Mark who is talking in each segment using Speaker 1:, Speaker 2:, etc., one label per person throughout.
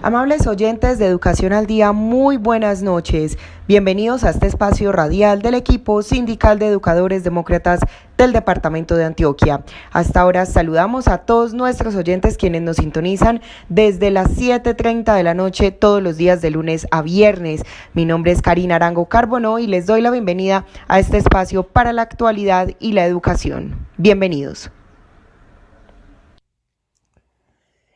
Speaker 1: Amables oyentes de Educación al Día, muy buenas noches. Bienvenidos a este espacio radial del equipo sindical de educadores demócratas del Departamento de Antioquia. Hasta ahora saludamos a todos nuestros oyentes quienes nos sintonizan desde las 7:30 de la noche todos los días de lunes a viernes. Mi nombre es Karina Arango Carbonó y les doy la bienvenida a este espacio para la actualidad y la educación. Bienvenidos.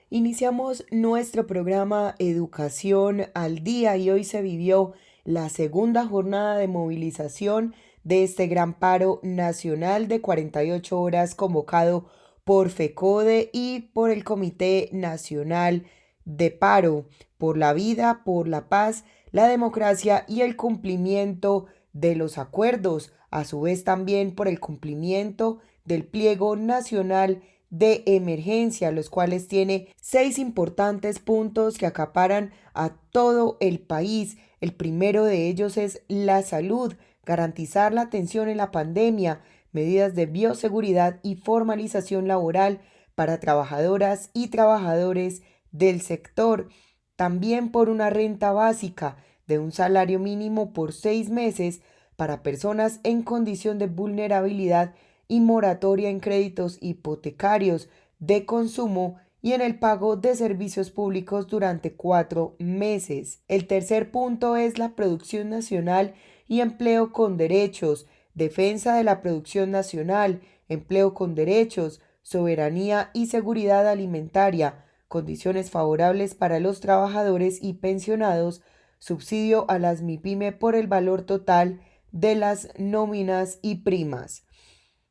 Speaker 1: Iniciamos nuestro programa Educación al Día y hoy se vivió la segunda jornada de movilización de este gran paro nacional de 48 horas convocado por FECODE y por el Comité Nacional de Paro por la Vida, por la Paz, la Democracia y el cumplimiento de los acuerdos, a su vez también por el cumplimiento del Pliego Nacional de Emergencia, los cuales tiene 6 importantes puntos que acaparan a todo el país. El primero de ellos es la salud, garantizar la atención en la pandemia, medidas de bioseguridad y formalización laboral para trabajadoras y trabajadores del sector. También por una renta básica de un salario mínimo por 6 meses para personas en condición de vulnerabilidad y moratoria en créditos hipotecarios de consumo y en el pago de servicios públicos durante 4 meses. El tercer punto es la producción nacional y empleo con derechos, defensa de la producción nacional, empleo con derechos, soberanía y seguridad alimentaria, condiciones favorables para los trabajadores y pensionados, subsidio a las MIPYME por el valor total de las nóminas y primas.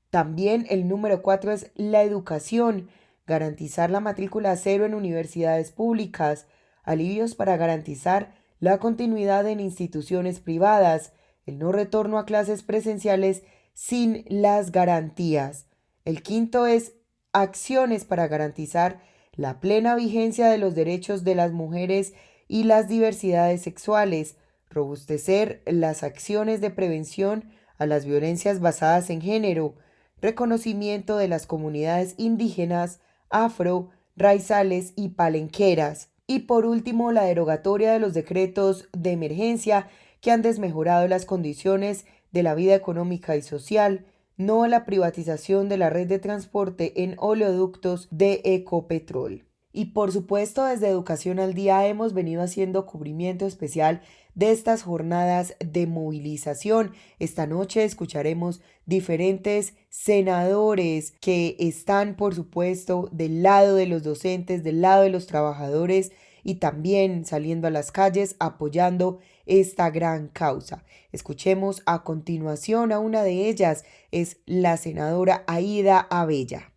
Speaker 1: También el número 4 es la educación, garantizar la matrícula cero en universidades públicas, alivios para garantizar la continuidad en instituciones privadas, el no retorno a clases presenciales sin las garantías. El quinto es acciones para garantizar la plena vigencia de los derechos de las mujeres y las diversidades sexuales, robustecer las acciones de prevención a las violencias basadas en género, reconocimiento de las comunidades indígenas, afro, raizales y palenqueras. Y por último, la derogatoria de los decretos de emergencia que han desmejorado las condiciones de la vida económica y social, no la privatización de la red de transporte en oleoductos de Ecopetrol. Y por supuesto, desde Educación al Día hemos venido haciendo cubrimiento especial de estas jornadas de movilización. Esta noche escucharemos diferentes senadores que están, por supuesto, del lado de los docentes, del lado de los trabajadores y también saliendo a las calles apoyando esta gran causa. Escuchemos a continuación a una de ellas, es la senadora Aída Abella.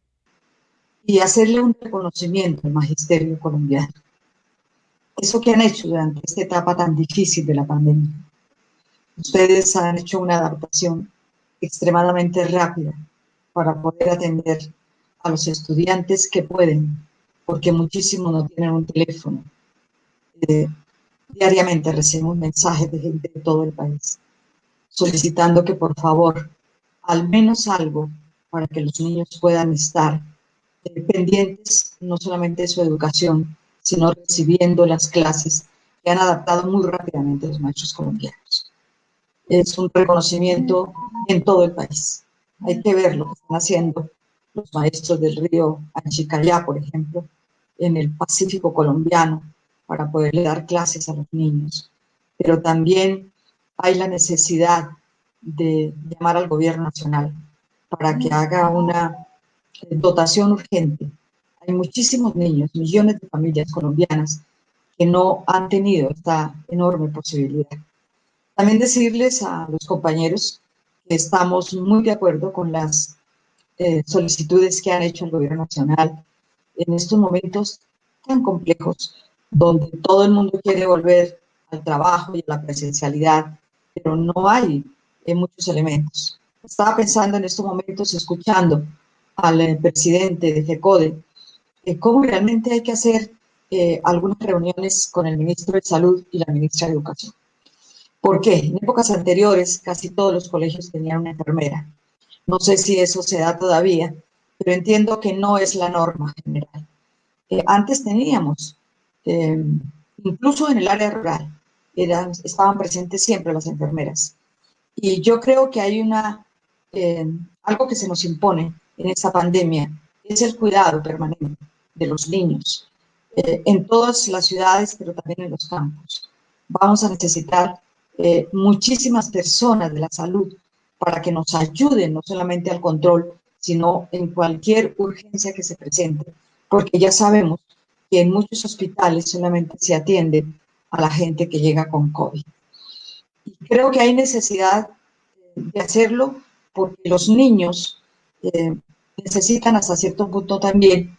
Speaker 2: Y hacerle un reconocimiento al magisterio colombiano. Eso que han hecho durante esta etapa tan difícil de la pandemia. Ustedes han hecho una adaptación extremadamente rápida para poder atender a los estudiantes que pueden, porque muchísimos no tienen un teléfono. Diariamente recibimos mensajes de gente de todo el país solicitando que por favor, al menos algo para que los niños puedan estar pendientes no solamente de su educación, sino recibiendo las clases que han adaptado muy rápidamente los maestros colombianos. Es un reconocimiento en todo el país. Hay que ver lo que están haciendo los maestros del río Anchicayá, por ejemplo, en el Pacífico colombiano, para poderle dar clases a los niños. Pero también hay la necesidad de llamar al gobierno nacional para que haga una dotación urgente. Hay muchísimos niños, millones de familias colombianas que no han tenido esta enorme posibilidad. También decirles a los compañeros que estamos muy de acuerdo con las solicitudes que han hecho el gobierno nacional en estos momentos tan complejos, donde todo el mundo quiere volver al trabajo y a la presencialidad, pero no hay muchos elementos. Estaba pensando en estos momentos, escuchando al presidente de FECODE, cómo realmente hay que hacer algunas reuniones con el ministro de Salud y la ministra de Educación. ¿Por qué? En épocas anteriores casi todos los colegios tenían una enfermera. No sé si eso se da todavía, pero entiendo que no es la norma general. Antes teníamos incluso en el área rural, estaban presentes siempre las enfermeras. Y yo creo que hay algo que se nos impone en esta pandemia, es el cuidado permanente de los niños, en todas las ciudades, pero también en los campos. Vamos a necesitar muchísimas personas de la salud para que nos ayuden no solamente al control, sino en cualquier urgencia que se presente, porque ya sabemos que en muchos hospitales solamente se atiende a la gente que llega con COVID. Y creo que hay necesidad de hacerlo porque los niños necesitan hasta cierto punto también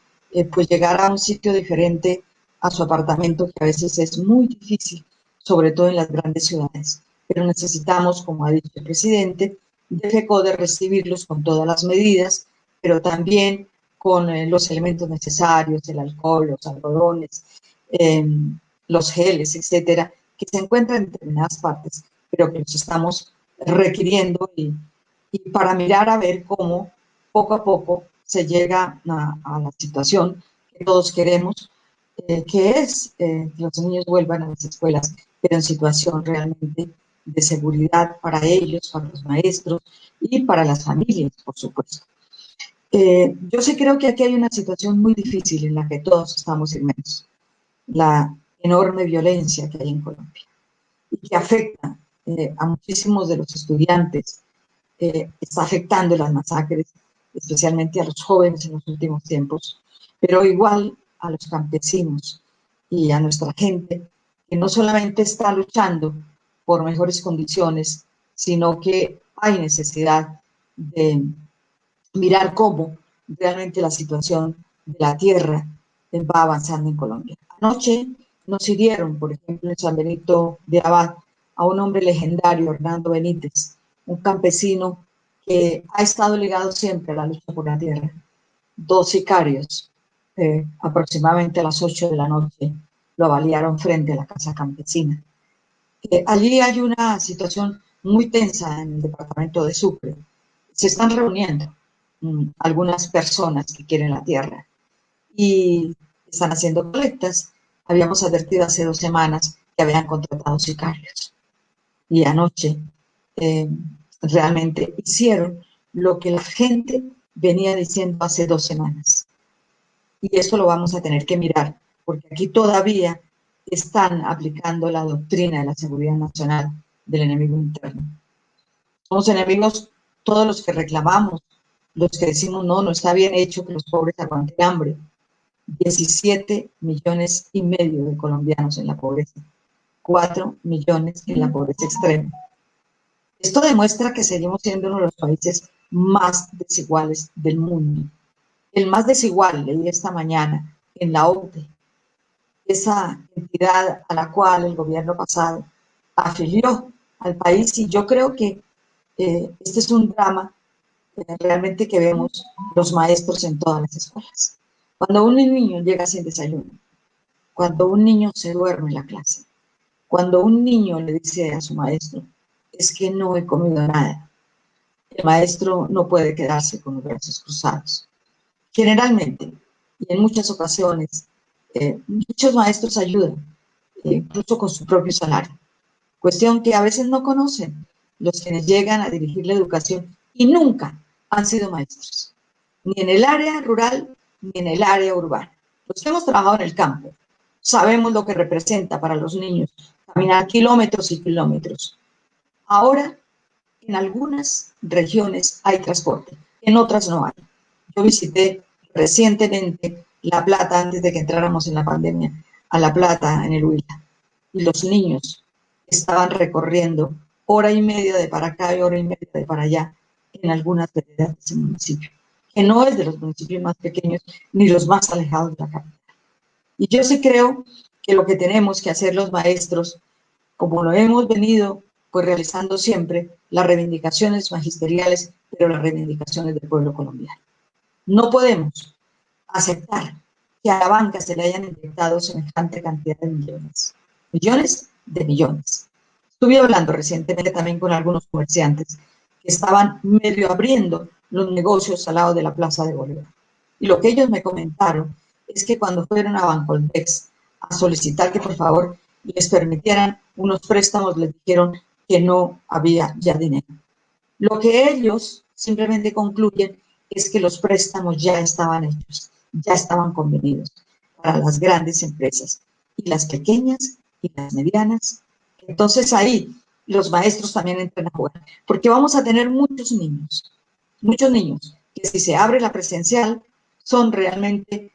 Speaker 2: pues llegar a un sitio diferente a su apartamento, que a veces es muy difícil, sobre todo en las grandes ciudades. Pero necesitamos, como ha dicho el presidente, de FECODE recibirlos con todas las medidas, pero también con los elementos necesarios, el alcohol, los algodones, eh, los geles, etcétera, que se encuentran en determinadas partes, pero que los estamos requiriendo y para mirar a ver cómo poco a poco se llega a la situación que todos queremos, que es que los niños vuelvan a las escuelas, pero en situación realmente de seguridad para ellos, para los maestros y para las familias, por supuesto. Yo sí creo que aquí hay una situación muy difícil en la que todos estamos inmersos, la enorme violencia que hay en Colombia y que afecta a muchísimos de los estudiantes, está afectando las masacres, especialmente a los jóvenes en los últimos tiempos, pero igual a los campesinos y a nuestra gente, que no solamente está luchando por mejores condiciones, sino que hay necesidad de mirar cómo realmente la situación de la tierra va avanzando en Colombia. Anoche nos hirieron, por ejemplo, en San Benito de Abad, a un hombre legendario, Hernando Benítez, un campesino que ha estado ligado siempre a la lucha por la tierra. Dos sicarios, aproximadamente a las 8 de la noche, lo balearon frente a la casa campesina. Allí hay una situación muy tensa en el departamento de Sucre. Se están reuniendo algunas personas que quieren la tierra y están haciendo colectas. Habíamos advertido hace 2 semanas que habían contratado sicarios y anoche realmente hicieron lo que la gente venía diciendo hace 2 semanas. Y eso lo vamos a tener que mirar, porque aquí todavía están aplicando la doctrina de la seguridad nacional del enemigo interno. Somos enemigos todos los que reclamamos, los que decimos no, no está bien hecho que los pobres aguanten hambre. 17,5 millones de colombianos en la pobreza, 4 millones en la pobreza extrema. Esto demuestra que seguimos siendo uno de los países más desiguales del mundo. El más desigual, leí esta mañana en la OCDE, esa entidad a la cual el gobierno pasado afilió al país, y yo creo que este es un drama realmente que vemos los maestros en todas las escuelas. Cuando un niño llega sin desayuno, cuando un niño se duerme en la clase, cuando un niño le dice a su maestro, es que no he comido nada, el maestro no puede quedarse con los brazos cruzados. Generalmente, y en muchas ocasiones, muchos maestros ayudan, incluso con su propio salario. Cuestión que a veces no conocen los quienes llegan a dirigir la educación y nunca han sido maestros, ni en el área rural ni en el área urbana. Los que hemos trabajado en el campo sabemos lo que representa para los niños caminar kilómetros y kilómetros. Ahora, en algunas regiones hay transporte, en otras no hay. Yo visité recientemente La Plata, antes de que entráramos en la pandemia, a La Plata, en el Huila, y los niños estaban recorriendo hora y media de para acá y hora y media de para allá en algunas veredas de ese municipio, que no es de los municipios más pequeños ni los más alejados de la capital. Y yo sí creo que lo que tenemos que hacer los maestros, como lo hemos venido pues realizando siempre, las reivindicaciones magisteriales, pero las reivindicaciones del pueblo colombiano. No podemos aceptar que a la banca se le hayan inyectado semejante cantidad de millones. Millones de millones. Estuve hablando recientemente también con algunos comerciantes que estaban medio abriendo los negocios al lado de la Plaza de Bolívar. Y lo que ellos me comentaron es que cuando fueron a Bancolmex a a solicitar que por favor les permitieran unos préstamos, les dijeron que no había ya dinero. Lo que ellos simplemente concluyen es que los préstamos ya estaban hechos, ya estaban convenidos para las grandes empresas y las pequeñas y las medianas. Entonces ahí los maestros también entran a jugar, porque vamos a tener muchos niños, que si se abre la presencial son realmente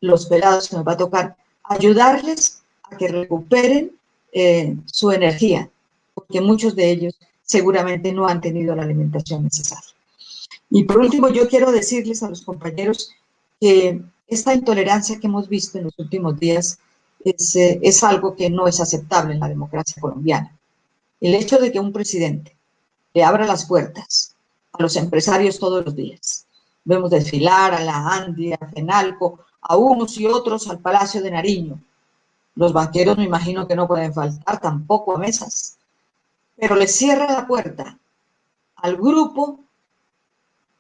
Speaker 2: los pelados que nos va a tocar ayudarles a que recuperen su energía, porque muchos de ellos seguramente no han tenido la alimentación necesaria. Y por último, yo quiero decirles a los compañeros que esta intolerancia que hemos visto en los últimos días es algo que no es aceptable en la democracia colombiana. El hecho de que un presidente le abra las puertas a los empresarios todos los días, vemos desfilar a la ANDI, a FENALCO, a unos y otros al Palacio de Nariño. Los banqueros me imagino que no pueden faltar tampoco a mesas, pero les cierra la puerta al grupo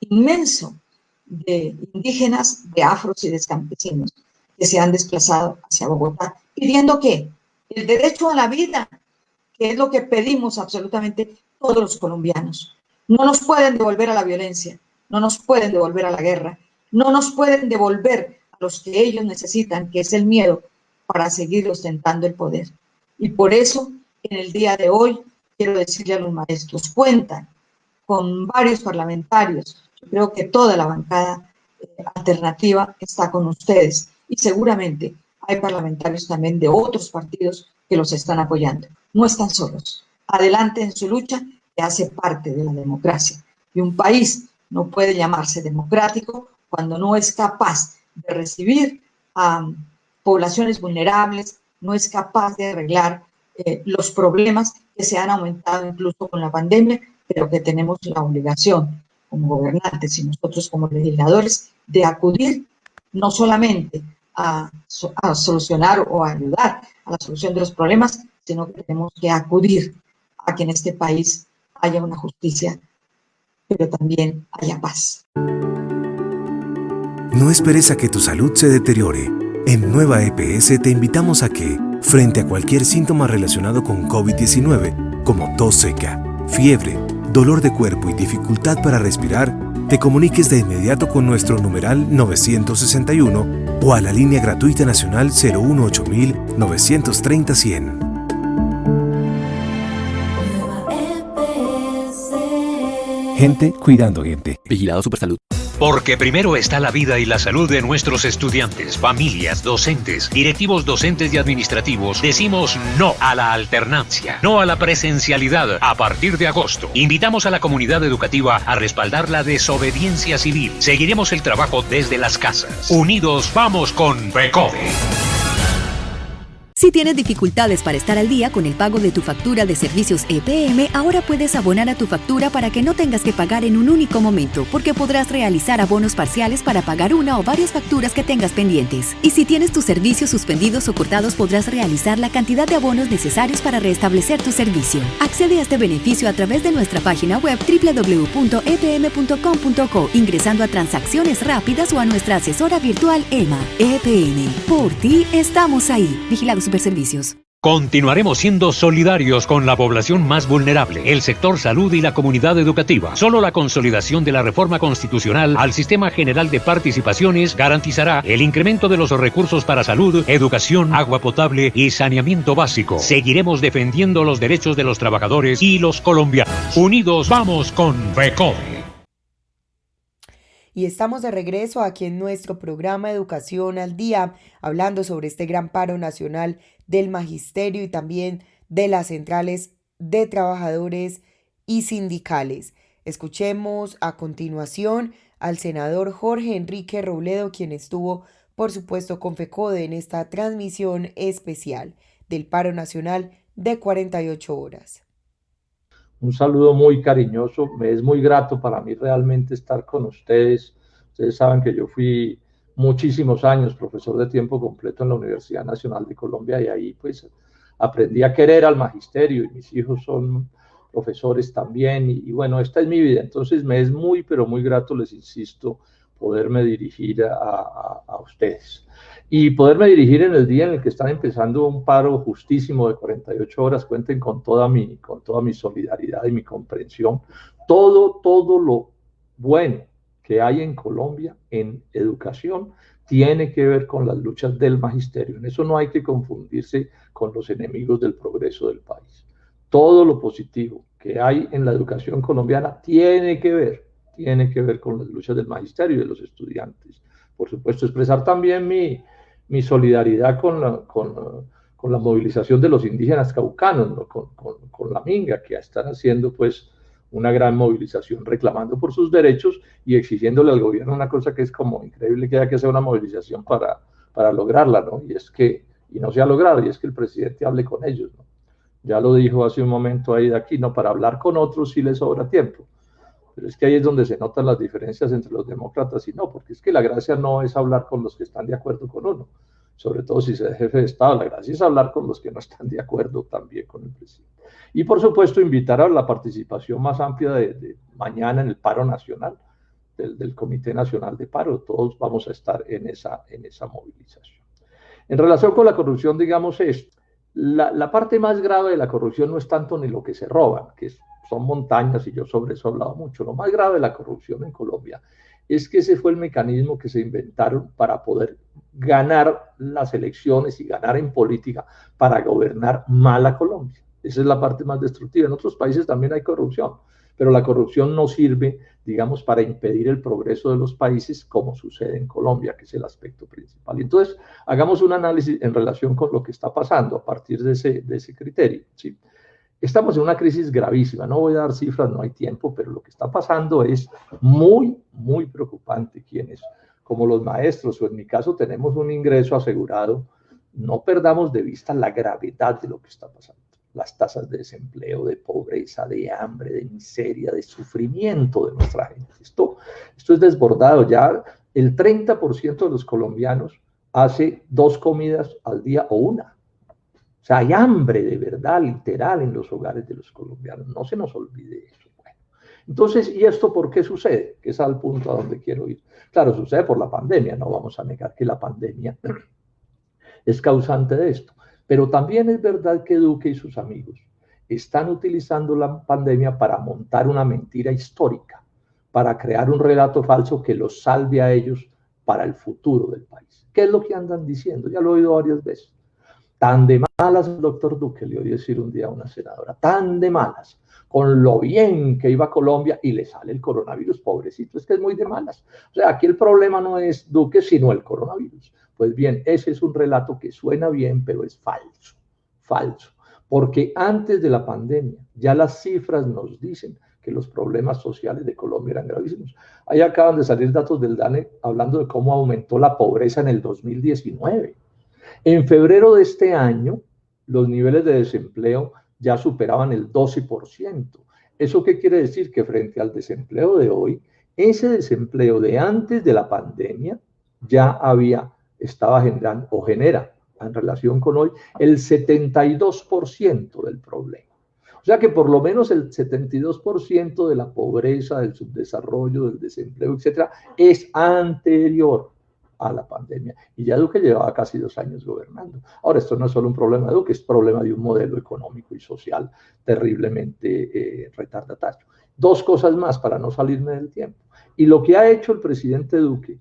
Speaker 2: inmenso de indígenas, de afros y de campesinos que se han desplazado hacia Bogotá, pidiendo ¿qué? El derecho a la vida, que es lo que pedimos absolutamente todos los colombianos. No nos pueden devolver a la violencia, no nos pueden devolver a la guerra, no nos pueden devolver a los que ellos necesitan, que es el miedo, para seguir ostentando el poder. Y por eso, en el día de hoy, quiero decirle a los maestros, cuentan con varios parlamentarios. Yo creo que toda la bancada alternativa está con ustedes y seguramente hay parlamentarios también de otros partidos que los están apoyando. No están solos. Adelante en su lucha, que hace parte de la democracia. Y un país no puede llamarse democrático cuando no es capaz de recibir a poblaciones vulnerables, no es capaz de arreglar los problemas que se han aumentado incluso con la pandemia, pero que tenemos la obligación como gobernantes y nosotros como legisladores de acudir no solamente a solucionar o a ayudar a la solución de los problemas, sino que tenemos que acudir a que en este país haya una justicia, pero también haya paz.
Speaker 3: No esperes a que tu salud se deteriore. En Nueva EPS te invitamos a que, frente a cualquier síntoma relacionado con COVID-19, como tos seca, fiebre, dolor de cuerpo y dificultad para respirar, te comuniques de inmediato con nuestro numeral 961 o a la línea gratuita nacional 018 930 100. Gente cuidando gente.
Speaker 4: Vigilado Supersalud.
Speaker 5: Porque primero está la vida y la salud de nuestros estudiantes, familias, docentes, directivos docentes y administrativos. Decimos no a la alternancia, no a la presencialidad a partir de agosto. Invitamos a la comunidad educativa a respaldar la desobediencia civil. Seguiremos el trabajo desde las casas. Unidos vamos con FECODE.
Speaker 6: Si tienes dificultades para estar al día con el pago de tu factura de servicios EPM, ahora puedes abonar a tu factura para que no tengas que pagar en un único momento, porque podrás realizar abonos parciales para pagar una o varias facturas que tengas pendientes. Y si tienes tus servicios suspendidos o cortados, podrás realizar la cantidad de abonos necesarios para restablecer tu servicio. Accede a este beneficio a través de nuestra página web www.epm.com.co, ingresando a transacciones rápidas o a nuestra asesora virtual EMA. EPM. Por ti estamos ahí. Vigilados Superservicios.
Speaker 5: Continuaremos siendo solidarios con la población más vulnerable, el sector salud y la comunidad educativa. Solo la consolidación de la reforma constitucional al sistema general de participaciones garantizará el incremento de los recursos para salud, educación, agua potable y saneamiento básico. Seguiremos defendiendo los derechos de los trabajadores y los colombianos. Unidos vamos con FECODE.
Speaker 1: Y estamos de regreso aquí en nuestro programa Educación al Día, hablando sobre este gran paro nacional del magisterio y también de las centrales de trabajadores y sindicales. Escuchemos a continuación al senador Jorge Enrique Robledo, quien estuvo, por supuesto, con FECODE en esta transmisión especial del paro nacional de 48 horas.
Speaker 7: Un saludo muy cariñoso, me es muy grato para mí realmente estar con ustedes. Ustedes saben que yo fui muchísimos años profesor de tiempo completo en la Universidad Nacional de Colombia y ahí pues aprendí a querer al magisterio y mis hijos son profesores también y bueno, esta es mi vida. Entonces me es muy pero muy grato, les insisto, poderme dirigir a ustedes. Y poderme dirigir en el día en el que están empezando un paro justísimo de 48 horas, cuenten con toda mi solidaridad y mi comprensión. Todo lo bueno que hay en Colombia en educación tiene que ver con las luchas del magisterio. En eso no hay que confundirse con los enemigos del progreso del país. Todo lo positivo que hay en la educación colombiana tiene que ver con las luchas del magisterio y de los estudiantes. Por supuesto, expresar también mi solidaridad con la movilización de los indígenas caucanos, ¿no? con la Minga, que están haciendo pues una gran movilización reclamando por sus derechos y exigiéndole al gobierno una cosa que es como increíble, que haya que hacer una movilización para lograrla, ¿no? Y no se ha logrado, y es que el presidente hable con ellos, ¿no? Ya lo dijo hace un momento ahí de aquí, ¿no? Para hablar con otros sí les sobra tiempo. Pero es que ahí es donde se notan las diferencias entre los demócratas y no, porque es que la gracia no es hablar con los que están de acuerdo con uno, sobre todo si se es jefe de Estado. La gracia es hablar con los que no están de acuerdo también con el presidente. Y por supuesto invitar a la participación más amplia de mañana en el paro nacional, del Comité Nacional de Paro. Todos vamos a estar en esa movilización. En relación con la corrupción, digamos la parte más grave de la corrupción no es tanto ni lo que se roban, que son montañas, y yo sobre eso he hablado mucho. Lo más grave de la corrupción en Colombia es que ese fue el mecanismo que se inventaron para poder ganar las elecciones y ganar en política para gobernar mal a Colombia. Esa es la parte más destructiva. En otros países también hay corrupción, pero la corrupción no sirve, digamos, para impedir el progreso de los países como sucede en Colombia, que es el aspecto principal. Entonces, hagamos un análisis en relación con lo que está pasando a partir de ese criterio, ¿sí? Estamos en una crisis gravísima, no voy a dar cifras, no hay tiempo, pero lo que está pasando es muy, muy preocupante. Quienes, como los maestros, o en mi caso, tenemos un ingreso asegurado, no perdamos de vista la gravedad de lo que está pasando. Las tasas de desempleo, de pobreza, de hambre, de miseria, de sufrimiento de nuestra gente. Esto es desbordado. Ya el 30% de los colombianos hace 2 comidas al día o una. O sea, hay hambre de verdad, literal, en los hogares de los colombianos. No se nos olvide eso. Bueno, entonces, ¿y esto por qué sucede? Que es al punto a donde quiero ir. Claro, sucede por la pandemia. No vamos a negar que la pandemia es causante de esto. Pero también es verdad que Duque y sus amigos están utilizando la pandemia para montar una mentira histórica, para crear un relato falso que los salve a ellos para el futuro del país. ¿Qué es lo que andan diciendo? Ya lo he oído varias veces. Tan de malas, doctor Duque, le oí decir un día a una senadora, tan de malas, con lo bien que iba Colombia y le sale el coronavirus, pobrecito, es que es muy de malas. O sea, aquí el problema no es Duque, sino el coronavirus. Pues bien, ese es un relato que suena bien, pero es falso, porque antes de la pandemia ya las cifras nos dicen que los problemas sociales de Colombia eran gravísimos. Ahí acaban de salir datos del DANE hablando de cómo aumentó la pobreza en el 2019. En febrero de este año, los niveles de desempleo ya superaban el 12%. ¿Eso qué quiere decir? Que frente al desempleo de hoy, ese desempleo de antes de la pandemia ya estaba generando o genera en relación con hoy el 72% del problema. O sea que por lo menos el 72% de la pobreza, del subdesarrollo, del desempleo, etcétera, es anterior a la pandemia. Y ya Duque llevaba casi 2 años gobernando. Ahora, esto no es solo un problema de Duque, es problema de un modelo económico y social terriblemente retardatario. 2 cosas más para no salirme del tiempo. Y lo que ha hecho el presidente Duque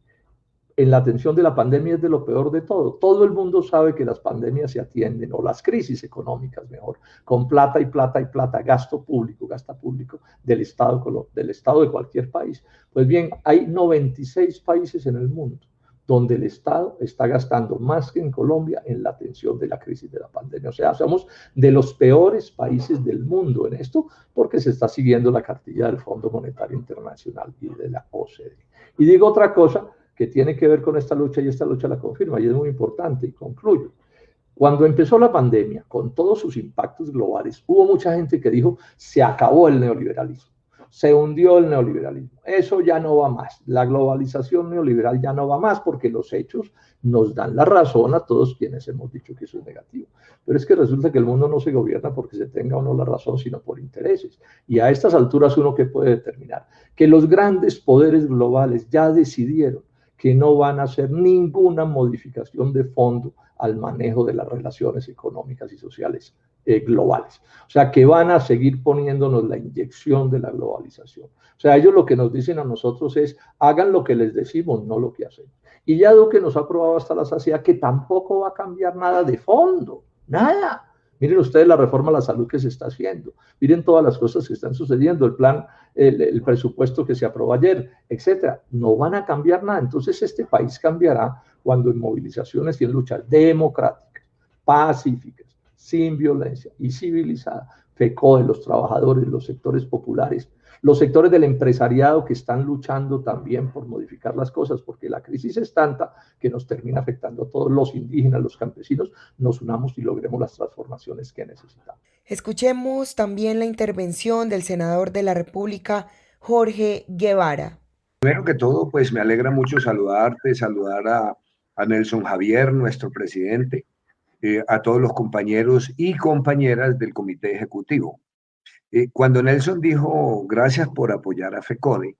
Speaker 7: en la atención de la pandemia es de lo peor de todo. Todo el mundo sabe que las pandemias se atienden, o las crisis económicas mejor, con plata y plata y plata, gasto público del Estado de cualquier país. Pues bien, hay 96 países en el mundo donde el Estado está gastando más que en Colombia en la atención de la crisis de la pandemia. O sea, somos de los peores países del mundo en esto, porque se está siguiendo la cartilla del Fondo Monetario Internacional y de la OCDE. Y digo otra cosa que tiene que ver con esta lucha, y esta lucha la confirma, y es muy importante, y concluyo. Cuando empezó la pandemia, con todos sus impactos globales, hubo mucha gente que dijo, se acabó el neoliberalismo. Se hundió el neoliberalismo. Eso ya no va más. La globalización neoliberal ya no va más, porque los hechos nos dan la razón a todos quienes hemos dicho que eso es negativo. Pero es que resulta que el mundo no se gobierna porque se tenga o no la razón, sino por intereses. Y a estas alturas uno que puede determinar que los grandes poderes globales ya decidieron que no van a hacer ninguna modificación de fondo al manejo de las relaciones económicas y sociales globales. O sea, que van a seguir poniéndonos la inyección de la globalización. O sea, ellos lo que nos dicen a nosotros es, hagan lo que les decimos, no lo que hacemos. Y ya Duque nos ha probado hasta la saciedad que tampoco va a cambiar nada de fondo, nada. Miren ustedes la reforma a la salud que se está haciendo, miren todas las cosas que están sucediendo, el plan, el presupuesto que se aprobó ayer, etcétera. No van a cambiar nada. Entonces este país cambiará cuando en movilizaciones y en luchas democráticas, pacíficas, sin violencia y civilizada, FECODE, los trabajadores, los sectores populares, los sectores del empresariado que están luchando también por modificar las cosas, porque la crisis es tanta que nos termina afectando a todos los indígenas, los campesinos, nos unamos y logremos las transformaciones que necesitamos.
Speaker 1: Escuchemos también la intervención del senador de la República, Jorge Guevara.
Speaker 4: Primero que todo, pues me alegra mucho saludar a Nelson Javier, nuestro presidente, a todos los compañeros y compañeras del Comité Ejecutivo. Cuando Nelson dijo gracias por apoyar a FECODE,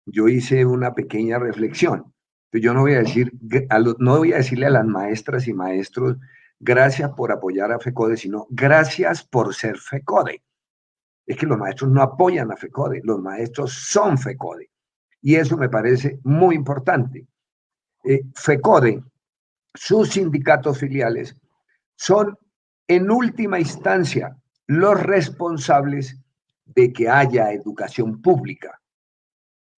Speaker 4: yo hice una pequeña reflexión. Yo no voy a decirle a las maestras y maestros gracias por apoyar a FECODE, sino gracias por ser FECODE. Es que los maestros no apoyan a FECODE, los maestros son FECODE. Y eso me parece muy importante. FECODE, sus sindicatos filiales, son en última instancia los responsables de que haya educación pública.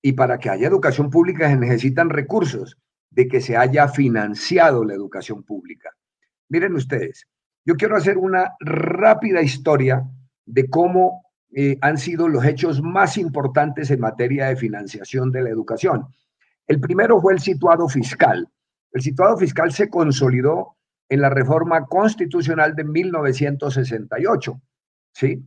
Speaker 4: Y para que haya educación pública se necesitan recursos, de que se haya financiado la educación pública. Miren ustedes, yo quiero hacer una rápida historia de cómo han sido los hechos más importantes en materia de financiación de la educación. El primero fue el situado fiscal. El situado fiscal se consolidó en la reforma constitucional de 1968. ¿Sí?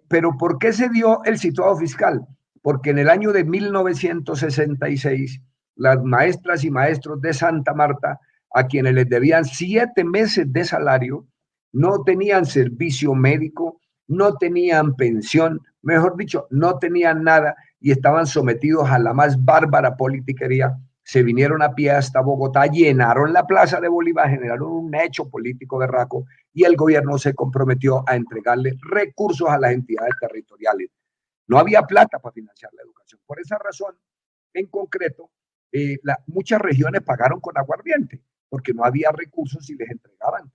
Speaker 4: Pero ¿por qué se dio el situado fiscal? Porque en el año de 1966, las maestras y maestros de Santa Marta, a quienes les debían 7 meses de salario, no tenían servicio médico, no tenían pensión, mejor dicho, no tenían nada y estaban sometidos a la más bárbara politiquería. Se vinieron a pie hasta Bogotá, llenaron la Plaza de Bolívar, generaron un hecho político berraco y el gobierno se comprometió a entregarle recursos a las entidades territoriales. No había plata para financiar la educación. Por esa razón, en concreto, muchas regiones pagaron con aguardiente porque no había recursos y les entregaban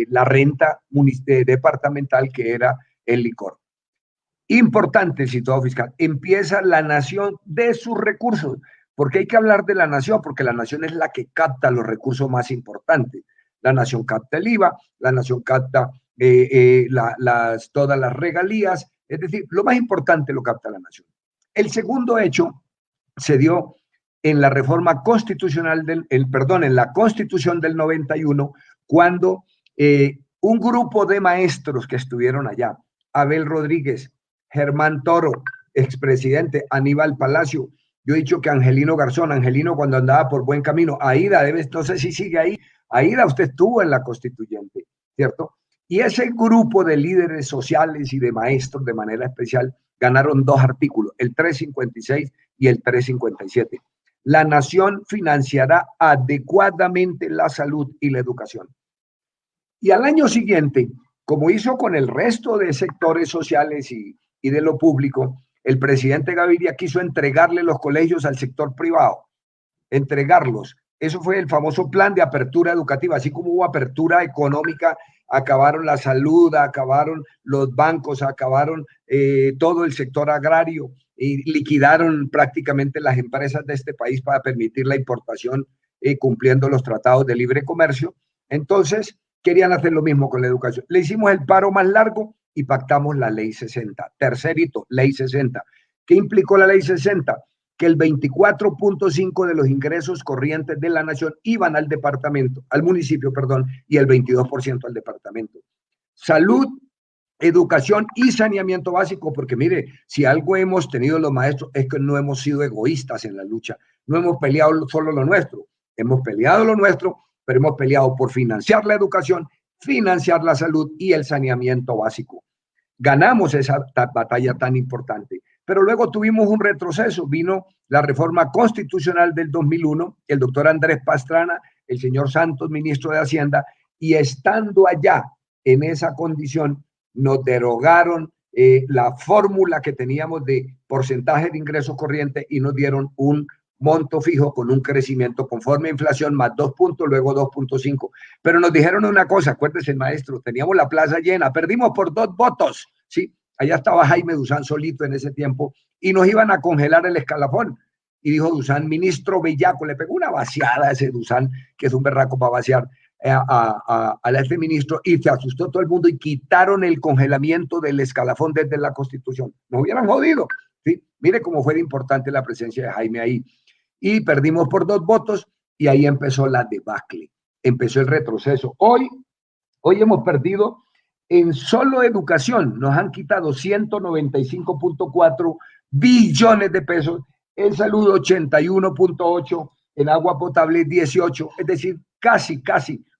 Speaker 4: la renta departamental que era el licor. Importante el situado fiscal. Empieza la nación de sus recursos. Porque hay que hablar de la nación, porque la nación es la que capta los recursos más importantes. La nación capta el IVA, la nación capta todas las regalías, es decir, lo más importante lo capta la nación. El segundo hecho se dio en la reforma constitucional en la Constitución del 91, cuando un grupo de maestros que estuvieron allá, Abel Rodríguez, Germán Toro, expresidente, Aníbal Palacio, yo he dicho que Angelino Garzón, Angelino cuando andaba por buen camino, Aida, no sé si sigue ahí, Aida, usted estuvo en la constituyente, ¿cierto? Y ese grupo de líderes sociales y de maestros de manera especial ganaron 2 artículos, el 356 y el 357. La nación financiará adecuadamente la salud y la educación. Y al año siguiente, como hizo con el resto de sectores sociales y de lo público, el presidente Gaviria quiso entregarle los colegios al sector privado, entregarlos. Eso fue el famoso plan de apertura educativa. Así como hubo apertura económica, acabaron la salud, acabaron los bancos, acabaron todo el sector agrario y liquidaron prácticamente las empresas de este país para permitir la importación cumpliendo los tratados de libre comercio. Entonces, querían hacer lo mismo con la educación. Le hicimos el paro más largo y pactamos la Ley 60. Tercer hito, Ley 60. ¿Qué implicó la Ley 60? Que el 24.5% de los ingresos corrientes de la nación iban al municipio, y el 22% al departamento. Salud, educación y saneamiento básico, porque mire, si algo hemos tenido los maestros es que no hemos sido egoístas en la lucha, no hemos peleado solo lo nuestro, hemos peleado lo nuestro, pero hemos peleado por financiar la educación, financiar la salud y el saneamiento básico. Ganamos esa batalla tan importante. pero luego tuvimos un retroceso. Vino la reforma constitucional del 2001, el doctor Andrés Pastrana, el señor Santos, ministro de Hacienda, y estando allá en esa condición, nos derogaron la fórmula que teníamos de porcentaje de ingresos corrientes y nos dieron un monto fijo con un crecimiento conforme a inflación más 2 puntos, luego 2.5. Pero nos dijeron una cosa, acuérdese, maestro, teníamos la plaza llena, perdimos por 2 votos, ¿sí? Allá estaba Jaime Duzán solito en ese tiempo y nos iban a congelar el escalafón. Y dijo Duzán, ministro bellaco, le pegó una vaciada a ese Duzán, que es un berraco para vaciar, a este ministro, y se asustó todo el mundo y quitaron el congelamiento del escalafón desde la Constitución. Nos hubieran jodido, ¿sí? Mire cómo fue de importante la presencia de Jaime ahí. Y perdimos por 2 votos y ahí empezó la debacle, empezó el retroceso. Hoy hemos perdido en solo educación, nos han quitado 195.4 billones de pesos, en salud 81.8, en agua potable 18, es decir, casi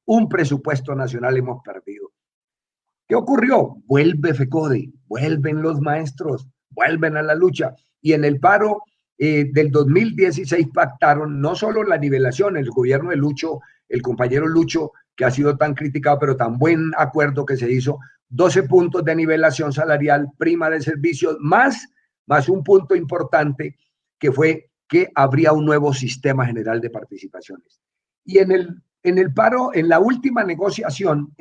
Speaker 4: un presupuesto nacional hemos perdido. ¿Qué ocurrió? Vuelve FECODE, vuelven los maestros, vuelven a la lucha. Y en el paro del 2016 pactaron no solo la nivelación, el gobierno de Lucho, el compañero Lucho, que ha sido tan criticado, pero tan buen acuerdo que se hizo, 12 puntos de nivelación salarial, prima de servicios, más un punto importante que fue que habría un nuevo sistema general de participaciones. Y en el paro, en la última negociación,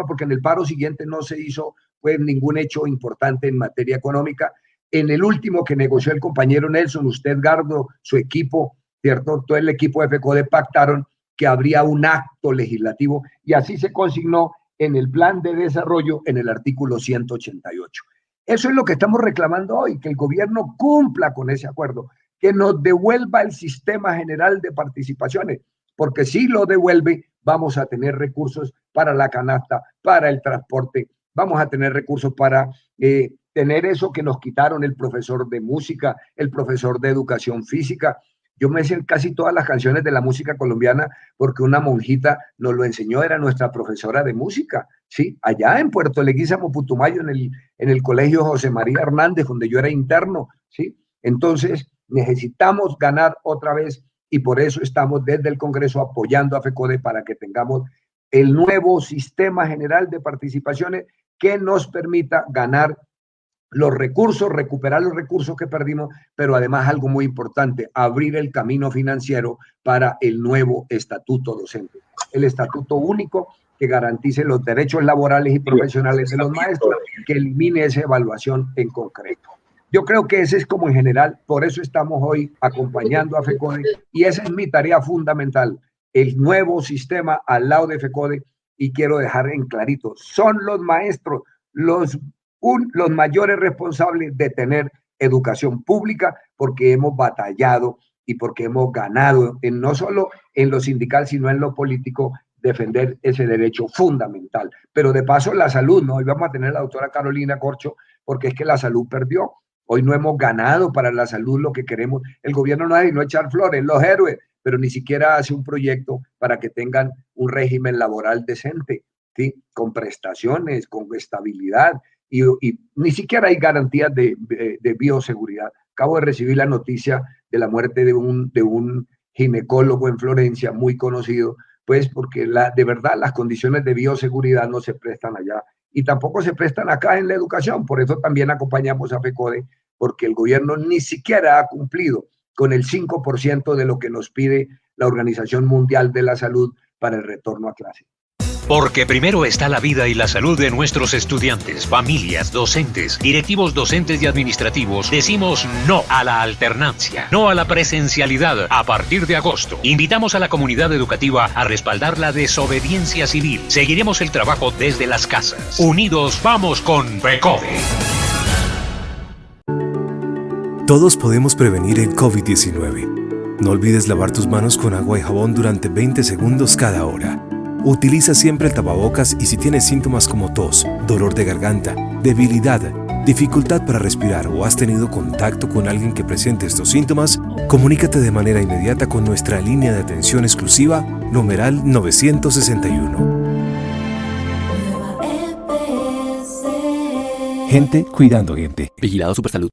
Speaker 4: porque en el paro siguiente no se hizo pues ningún hecho importante en materia económica, en el último que negoció el compañero Nelson, usted, Gardo, su equipo, ¿cierto? Todo el equipo de FECODE pactaron que habría un acto legislativo y así se consignó en el plan de desarrollo en el artículo 188. Eso es lo que estamos reclamando hoy, que el gobierno cumpla con ese acuerdo, que nos devuelva el sistema general de participaciones, porque si lo devuelve, vamos a tener recursos para la canasta, para el transporte, vamos a tener recursos para tener eso que nos quitaron el profesor de música, el profesor de educación física. Yo me sé casi todas las canciones de la música colombiana porque una monjita nos lo enseñó, era nuestra profesora de música, ¿sí? Allá en Puerto Leguízamo, Putumayo, en el colegio José María Hernández, donde yo era interno, ¿sí? Entonces, necesitamos ganar otra vez y por eso estamos desde el Congreso apoyando a FECODE para que tengamos el nuevo sistema general de participaciones que nos permita ganar los recursos, recuperar los recursos que perdimos, pero además algo muy importante, abrir el camino financiero para el nuevo estatuto docente, el estatuto único que garantice los derechos laborales y profesionales de los maestros, que elimine esa evaluación en concreto. Yo creo que ese es como en general, por eso estamos hoy acompañando a FECODE y esa es mi tarea fundamental, el nuevo sistema al lado de FECODE, y quiero dejar en clarito, son los maestros los mayores responsables de tener educación pública porque hemos batallado y porque hemos ganado no solo en lo sindical sino en lo político defender ese derecho fundamental. Pero de paso la salud, ¿no? Hoy vamos a tener a la doctora Carolina Corcho porque es que la salud perdió. Hoy no hemos ganado para la salud lo que queremos. El gobierno no ha echar flores, los héroes, pero ni siquiera hace un proyecto para que tengan un régimen laboral decente, ¿sí? Con prestaciones, con estabilidad. Y ni siquiera hay garantías de bioseguridad. Acabo de recibir la noticia de la muerte de un ginecólogo en Florencia, muy conocido, pues porque de verdad las condiciones de bioseguridad no se prestan allá y tampoco se prestan acá en la educación. Por eso también acompañamos a FECODE, porque el gobierno ni siquiera ha cumplido con el 5% de lo que nos pide la Organización Mundial de la Salud para el retorno a clase.
Speaker 5: Porque primero está la vida y la salud de nuestros estudiantes, familias, docentes, directivos docentes y administrativos. Decimos no a la alternancia, no a la presencialidad a partir de agosto. Invitamos a la comunidad educativa a respaldar la desobediencia civil. Seguiremos el trabajo desde las casas. Unidos vamos con FECODE.
Speaker 3: Todos podemos prevenir el COVID-19. No olvides lavar tus manos con agua y jabón durante 20 segundos cada hora. Utiliza siempre el tapabocas y si tienes síntomas como tos, dolor de garganta, debilidad, dificultad para respirar o has tenido contacto con alguien que presente estos síntomas, comunícate de manera inmediata con nuestra línea de atención exclusiva, numeral 961.
Speaker 8: Gente cuidando gente.
Speaker 9: Vigilado Supersalud.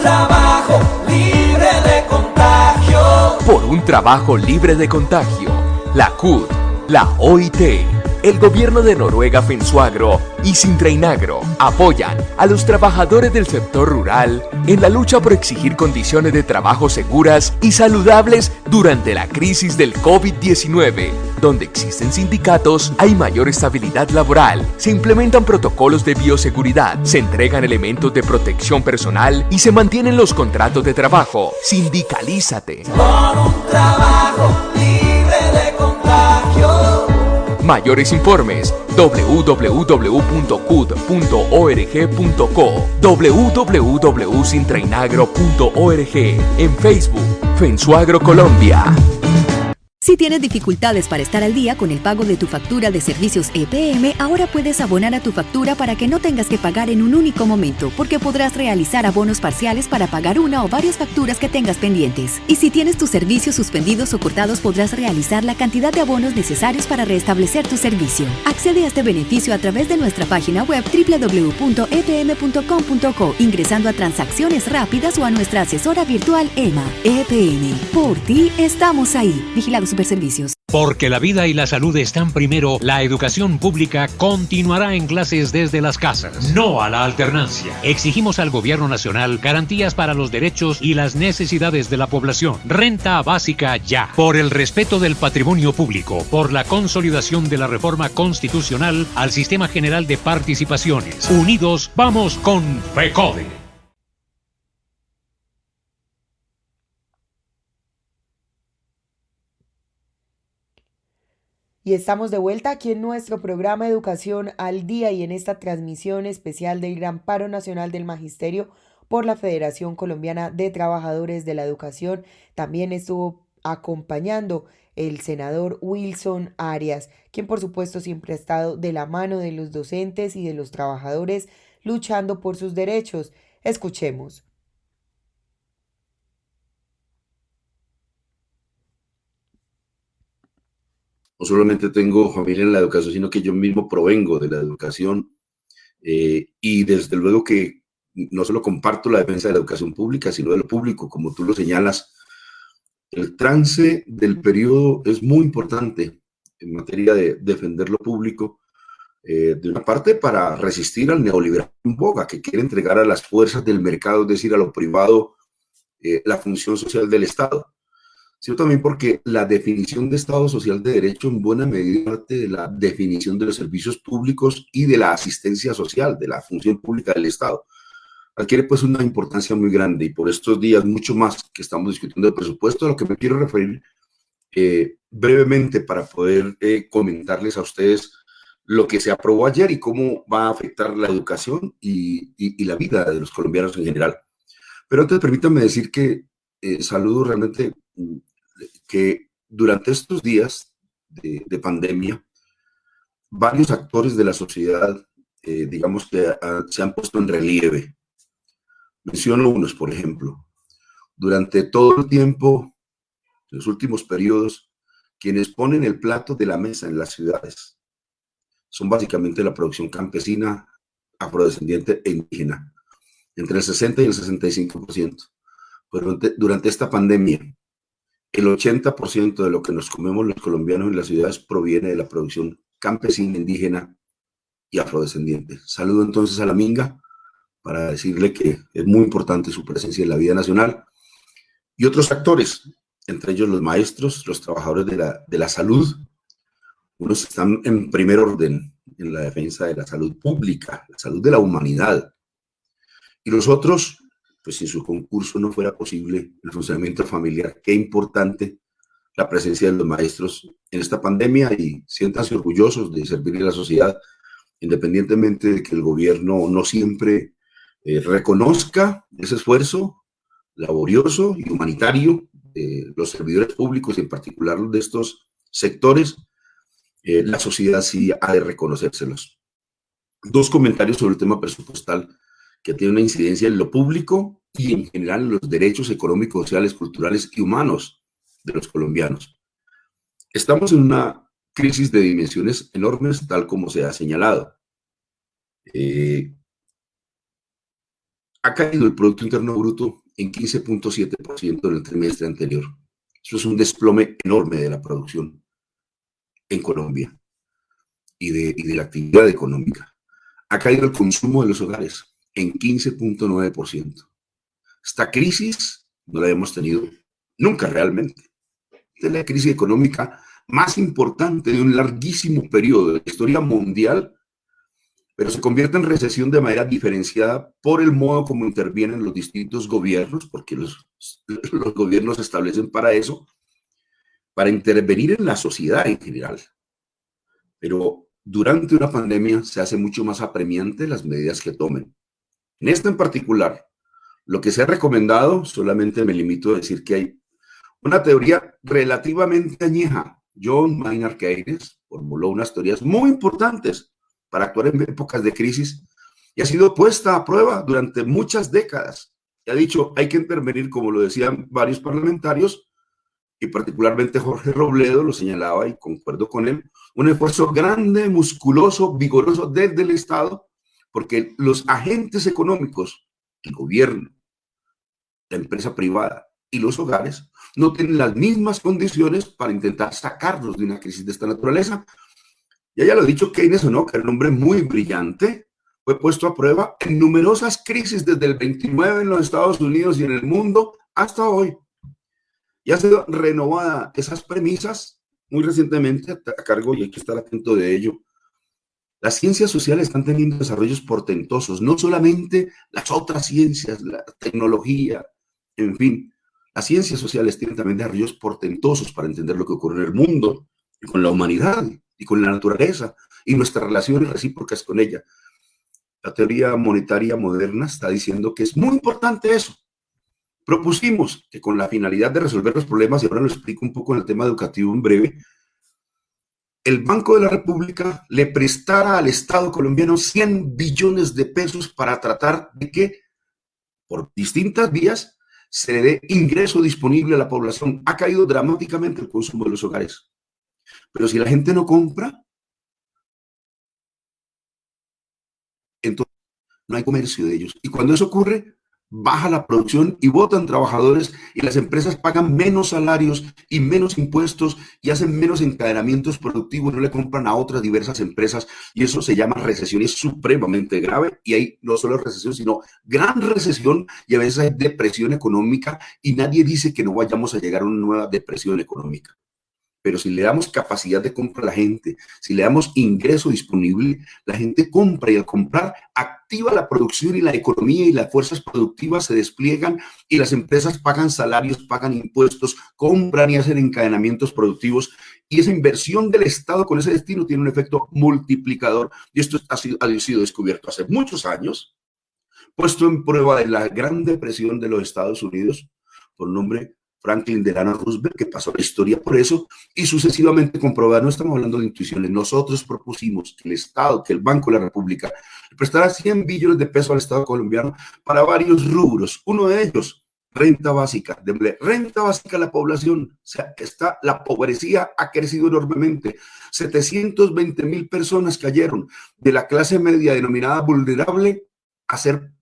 Speaker 8: trabajo libre de contagio.
Speaker 9: Por un trabajo libre de contagio. La CUT, la OIT, el gobierno de Noruega Fensuagro y Sintrainagro apoyan a los trabajadores del sector rural en la lucha por exigir condiciones de trabajo seguras y saludables durante la crisis del COVID-19. Donde existen sindicatos, hay mayor estabilidad laboral, se implementan protocolos de bioseguridad, se entregan elementos de protección personal y se mantienen los contratos de trabajo. Sindicalízate.
Speaker 8: Por un trabajo libre de contagio.
Speaker 9: Mayores informes www.cud.org.co, www.sintrainagro.org, en Facebook, Fensuagro Colombia.
Speaker 6: Si tienes dificultades para estar al día con el pago de tu factura de servicios EPM, ahora puedes abonar a tu factura para que no tengas que pagar en un único momento, porque podrás realizar abonos parciales para pagar una o varias facturas que tengas pendientes. Y si tienes tus servicios suspendidos o cortados, podrás realizar la cantidad de abonos necesarios para restablecer tu servicio. Accede a este beneficio a través de nuestra página web www.epm.com.co, ingresando a transacciones rápidas o a nuestra asesora virtual EMA. EPM, por ti estamos ahí. Vigilado Superservicios.
Speaker 5: Porque la vida y la salud están primero, la educación pública continuará en clases desde las casas. No a la alternancia. Exigimos al Gobierno Nacional garantías para los derechos y las necesidades de la población. Renta básica ya. Por el respeto del patrimonio público. Por la consolidación de la reforma constitucional al Sistema General de Participaciones. Unidos, vamos con FECODE.
Speaker 1: Y estamos de vuelta aquí en nuestro programa Educación al Día y en esta transmisión especial del Gran Paro Nacional del Magisterio por la Federación Colombiana de Trabajadores de la Educación. También estuvo acompañando el senador Wilson Arias, quien por supuesto siempre ha estado de la mano de los docentes y de los trabajadores luchando por sus derechos. Escuchemos.
Speaker 10: No solamente tengo familia en la educación, sino que yo mismo provengo de la educación y desde luego que no solo comparto la defensa de la educación pública, sino de lo público, como tú lo señalas. El trance del periodo es muy importante en materia de defender lo público, de una parte para resistir al neoliberalismo en boga, que quiere entregar a las fuerzas del mercado, es decir, a lo privado, la función social del Estado. Sino también porque la definición de Estado Social de Derecho en buena medida parte de la definición de los servicios públicos y de la asistencia social, de la función pública del Estado. Adquiere pues una importancia muy grande y por estos días mucho más que estamos discutiendo el presupuesto, a lo que me quiero referir brevemente para poder comentarles a ustedes lo que se aprobó ayer y cómo va a afectar la educación y la vida de los colombianos en general. Pero antes permítanme decir que saludo realmente que durante estos días de pandemia, varios actores de la sociedad, digamos que se han puesto en relieve. Menciono unos, por ejemplo. Durante todo el tiempo, en los últimos periodos, quienes ponen el plato de la mesa en las ciudades son básicamente la producción campesina, afrodescendiente e indígena, entre el 60 y el 65%. Pero durante esta pandemia, el 80% de lo que nos comemos los colombianos en las ciudades proviene de la producción campesina, indígena y afrodescendiente. Saludo entonces a la Minga para decirle que es muy importante su presencia en la vida nacional y otros actores, entre ellos los maestros, los trabajadores de la salud. Unos están en primer orden en la defensa de la salud pública, la salud de la humanidad. Y los otros, pues sin su concurso no fuera posible el funcionamiento familiar. Qué importante la presencia de los maestros en esta pandemia y siéntanse orgullosos de servir a la sociedad, independientemente de que el gobierno no siempre reconozca ese esfuerzo laborioso y humanitario de los servidores públicos y en particular de estos sectores. La sociedad sí ha de reconocérselos. Dos comentarios sobre el tema presupuestal que tiene una incidencia en lo público y en general en los derechos económicos, sociales, culturales y humanos de los colombianos. Estamos en una crisis de dimensiones enormes, tal como se ha señalado. ha caído el Producto Interno Bruto en 15.7% en el trimestre anterior. Eso es un desplome enorme de la producción en Colombia y de la actividad económica. Ha caído el consumo de los hogares en 15.9%. Esta crisis no la hemos tenido nunca realmente. Es la crisis económica más importante de un larguísimo periodo de la historia mundial, pero se convierte en recesión de manera diferenciada por el modo como intervienen los distintos gobiernos, porque los gobiernos se establecen para eso, para intervenir en la sociedad en general. Pero durante una pandemia se hace mucho más apremiante las medidas que tomen. En esta en particular, lo que se ha recomendado, solamente me limito a decir que hay una teoría relativamente añeja. John Maynard Keynes formuló unas teorías muy importantes para actuar en épocas de crisis y ha sido puesta a prueba durante muchas décadas. Y ha dicho, hay que intervenir, como lo decían varios parlamentarios, y particularmente Jorge Robledo lo señalaba y concuerdo con él, un esfuerzo grande, musculoso, vigoroso desde el Estado, porque los agentes económicos, el gobierno, la empresa privada y los hogares no tienen las mismas condiciones para intentar sacarlos de una crisis de esta naturaleza. Ya lo he dicho, Keynes o no, que era un hombre muy brillante, fue puesto a prueba en numerosas crisis desde el 29 en los Estados Unidos y en el mundo hasta hoy. Y ha sido renovada esas premisas muy recientemente a cargo, y hay que estar atento de ello. Las ciencias sociales están teniendo desarrollos portentosos, no solamente las otras ciencias, la tecnología, en fin. Las ciencias sociales tienen también desarrollos portentosos para entender lo que ocurre en el mundo y con la humanidad y con la naturaleza y nuestras relaciones recíprocas con ella. La teoría monetaria moderna está diciendo que es muy importante eso. Propusimos que con la finalidad de resolver los problemas, y ahora lo explico un poco en el tema educativo en breve, el Banco de la República le prestara al Estado colombiano 100 billones de pesos para tratar de que, por distintas vías, se le dé ingreso disponible a la población. Ha caído dramáticamente el consumo de los hogares. Pero si la gente no compra, entonces no hay comercio de ellos. Y cuando eso ocurre, baja la producción y botan trabajadores y las empresas pagan menos salarios y menos impuestos y hacen menos encadenamientos productivos, no le compran a otras diversas empresas y eso se llama recesión y es supremamente grave. Y hay no solo recesión, sino gran recesión y a veces hay depresión económica y nadie dice que no vayamos a llegar a una nueva depresión económica. Pero si le damos capacidad de compra a la gente, si le damos ingreso disponible, la gente compra y al comprar activa la producción y la economía y las fuerzas productivas se despliegan y las empresas pagan salarios, pagan impuestos, compran y hacen encadenamientos productivos y esa inversión del Estado con ese destino tiene un efecto multiplicador y esto ha sido descubierto hace muchos años, puesto en prueba en la Gran Depresión de los Estados Unidos por un hombre Franklin Delano Roosevelt, que pasó la historia por eso, y sucesivamente comprobado. No estamos hablando de intuiciones. Nosotros propusimos que el Estado, que el Banco de la República, le prestara 100 billones de pesos al Estado colombiano para varios rubros. Uno de ellos, renta básica. De renta básica a la población. O sea, la pobreza ha crecido enormemente. 720,000 personas cayeron de la clase media denominada vulnerable a ser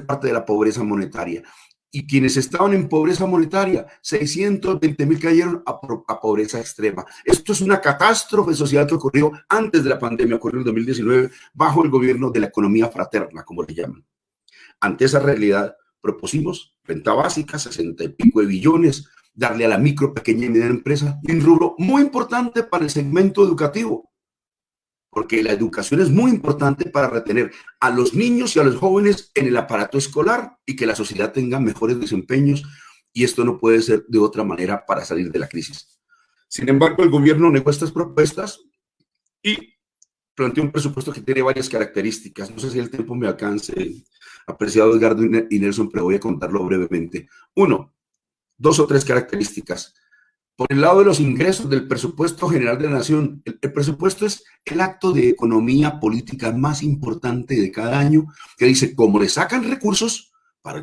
Speaker 10: parte de la pobreza monetaria. Y quienes estaban en pobreza monetaria, 620,000 cayeron a pobreza extrema. Esto es una catástrofe social que ocurrió antes de la pandemia, ocurrió en 2019, bajo el gobierno de la economía fraterna, como le llaman. Ante esa realidad, propusimos renta básica, 60 y pico de billones, darle a la micro, pequeña y mediana empresa, un rubro muy importante para el segmento educativo, porque la educación es muy importante para retener a los niños y a los jóvenes en el aparato escolar y que la sociedad tenga mejores desempeños, y esto no puede ser de otra manera para salir de la crisis. Sin embargo, el gobierno negó estas propuestas y planteó un presupuesto que tiene varias características. No sé si el tiempo me alcance, apreciado Edgardo y Nelson, pero voy a contarlo brevemente. Uno, 2 o 3 características. Por el lado de los ingresos del presupuesto general de la nación, el presupuesto es el acto de economía política más importante de cada año, que dice cómo le sacan recursos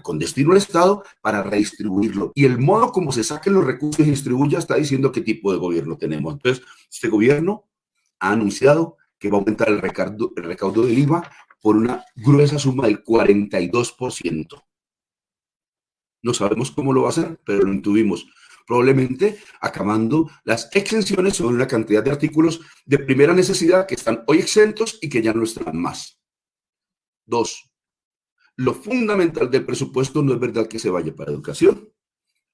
Speaker 10: con destino al Estado para redistribuirlo. Y el modo como se saquen los recursos y distribuya está diciendo qué tipo de gobierno tenemos. Entonces, este gobierno ha anunciado que va a aumentar el recaudo del IVA por una gruesa suma del 42%. No sabemos cómo lo va a hacer, pero lo intuvimos. Probablemente acabando las exenciones sobre una cantidad de artículos de primera necesidad que están hoy exentos y que ya no están más. 2. Lo fundamental del presupuesto no es verdad que se vaya para educación.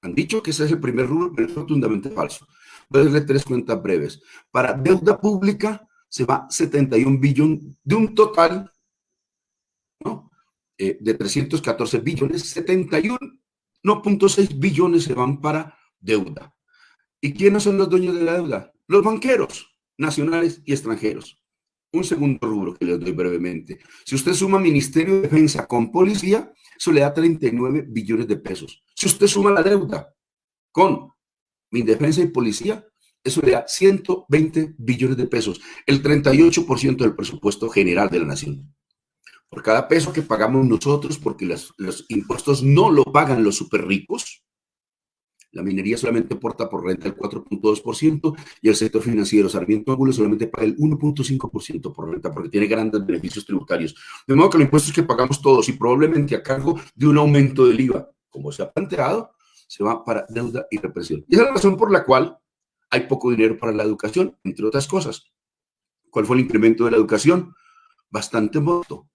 Speaker 10: Han dicho que ese es el primer rubro, pero es rotundamente falso. Voy a darle 3 cuentas breves. Para deuda pública se va 71 billones de un total, ¿no?, de 314 billones, 71,6 billones se van para deuda. ¿Y quiénes son los dueños de la deuda? Los banqueros nacionales y extranjeros. Un segundo rubro que les doy brevemente. Si usted suma Ministerio de Defensa con policía, eso le da 39 billones de pesos. Si usted suma la deuda con Mindefensa y policía, eso le da 120 billones de pesos, el 38% del presupuesto general de la nación. Por cada peso que pagamos nosotros, porque los impuestos no lo pagan los súper ricos, la minería solamente aporta por renta el 4,2% y el sector financiero, Sarmiento Angulo, solamente paga el 1,5% por renta porque tiene grandes beneficios tributarios. De modo que los impuestos que pagamos todos y probablemente a cargo de un aumento del IVA, como se ha planteado, se va para deuda y represión. Y esa es la razón por la cual hay poco dinero para la educación, entre otras cosas. ¿Cuál fue el incremento de la educación? Bastante modesto.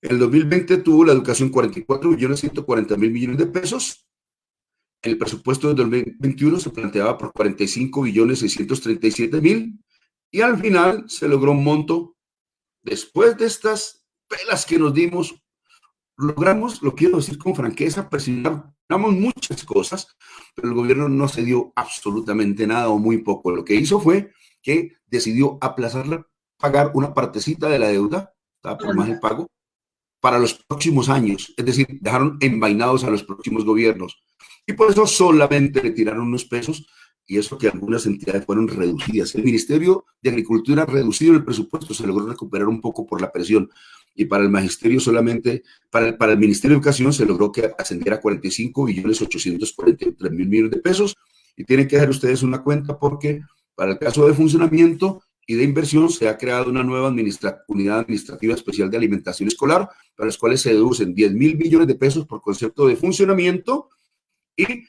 Speaker 10: En el 2020 tuvo la educación 44.140.000 millones de pesos. El presupuesto del 2021 se planteaba por 45.637.000 y al final se logró un monto. Después de estas pelas que nos dimos, logramos, lo quiero decir con franqueza, presionamos muchas cosas, pero el gobierno no se dio absolutamente nada o muy poco. Lo que hizo fue que decidió aplazarla, pagar una partecita de la deuda, estaba por más el pago, para los próximos años. Es decir, dejaron envainados a los próximos gobiernos. Y por eso solamente le tiraron unos pesos, y eso que algunas entidades fueron reducidas. El Ministerio de Agricultura ha reducido el presupuesto, se logró recuperar un poco por la presión. Y para el magisterio solamente, para el Ministerio de Educación se logró que ascendiera a 45.843.000 millones de pesos. Y tienen que dar ustedes una cuenta porque para el caso de funcionamiento y de inversión se ha creado una nueva unidad administrativa especial de alimentación escolar, para las cuales se deducen 10.000 millones de pesos por concepto de funcionamiento y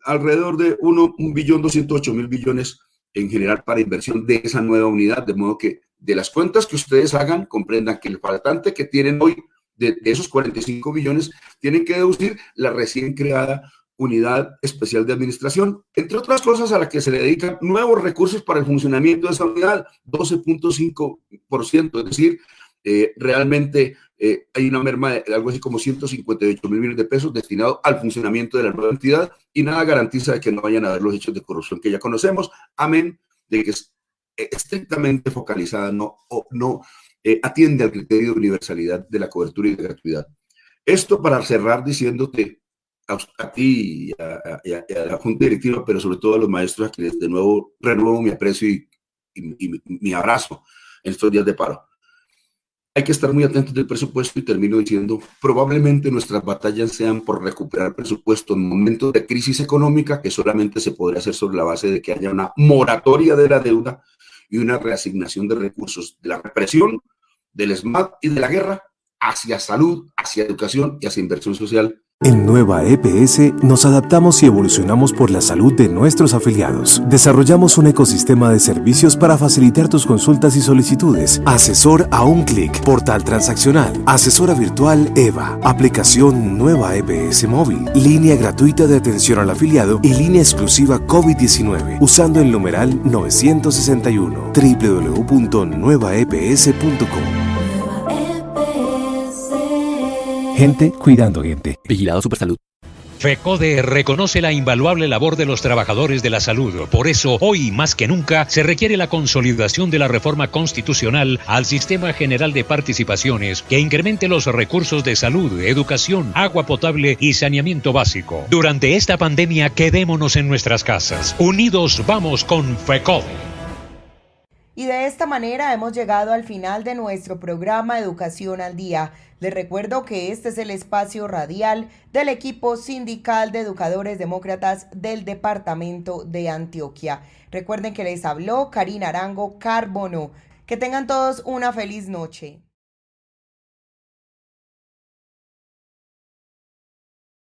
Speaker 10: alrededor de 1.208.000 billones en general para inversión de esa nueva unidad, de modo que de las cuentas que ustedes hagan, comprendan que el faltante que tienen hoy de esos 45 billones, tienen que deducir la recién creada unidad especial de administración, entre otras cosas a la que se le dedican nuevos recursos para el funcionamiento de esa unidad, 12,5%, es decir, realmente hay una merma de algo así como 158.000 millones de pesos destinado al funcionamiento de la nueva entidad y nada garantiza de que no vayan a haber los hechos de corrupción que ya conocemos, amén de que es estrictamente focalizada, no atiende al criterio de universalidad de la cobertura y de gratuidad. Esto para cerrar diciéndote a ti y a la Junta Directiva, pero sobre todo a los maestros a quienes de nuevo renuevo mi aprecio y mi abrazo en estos días de paro. Hay que estar muy atentos del presupuesto y termino diciendo, probablemente nuestras batallas sean por recuperar presupuesto en momentos de crisis económica que solamente se podrá hacer sobre la base de que haya una moratoria de la deuda y una reasignación de recursos de la represión, del SMAT y de la guerra hacia salud, hacia educación y hacia inversión social.
Speaker 3: En Nueva EPS nos adaptamos y evolucionamos por la salud de nuestros afiliados. Desarrollamos un ecosistema de servicios para facilitar tus consultas y solicitudes. Asesor a un clic, portal transaccional, asesora virtual EVA, aplicación Nueva EPS móvil, línea gratuita de atención al afiliado y línea exclusiva COVID-19 usando el numeral 961 www.nuevaeps.com. Gente cuidando gente.
Speaker 11: Vigilado Supersalud.
Speaker 5: FECODE reconoce la invaluable labor de los trabajadores de la salud. Por eso, hoy más que nunca, se requiere la consolidación de la reforma constitucional al Sistema General de Participaciones que incremente los recursos de salud, educación, agua potable y saneamiento básico. Durante esta pandemia, quedémonos en nuestras casas. Unidos vamos con FECODE.
Speaker 1: Y de esta manera hemos llegado al final de nuestro programa Educación al Día. Les recuerdo que este es el espacio radial del equipo sindical de educadores demócratas del departamento de Antioquia. Recuerden que les habló Karina Arango Carbono. Que tengan todos una feliz noche.